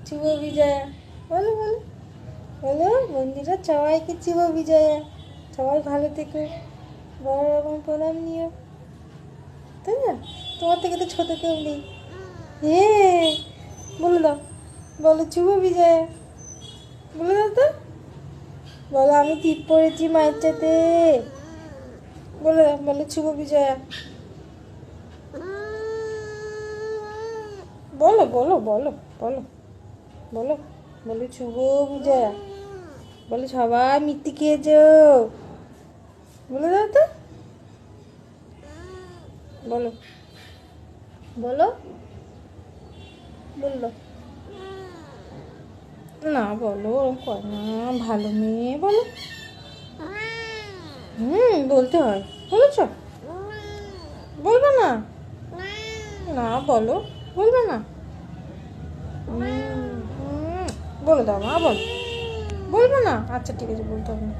শুভ বিজয়া বলো বলো বলো। বন্ধুরা সবাইকে শুভ বিজয়া। সবাই ভালো থেকো, বড় রকম প্রণাম নিও, তাই না? তোমার থেকে তো ছোটো কেউ নেই। হ্যাঁ বলে দাও, বলো শুভ বিজয়া, বলে দাও তো। বলো আমি টিপ পড়েছি মায়ের সাথে, বলে দাও, বলো শুভ বিজয়া। বলো বলো বলো বলো বলো বলো শুভ বিজয়া। বলো সবাই মিথ্যে খেয়েছ, বলে দাও তো। বলো বলো বললো না, বলো ওরকম কর না, ভালো মেয়ে, বলো। বলতে হয়, বলেছ? বলবে না? না বলো, বলবে না? বলে দাও মা, বলো। বলবে না? আচ্ছা ঠিক আছে, বলতে হবে না।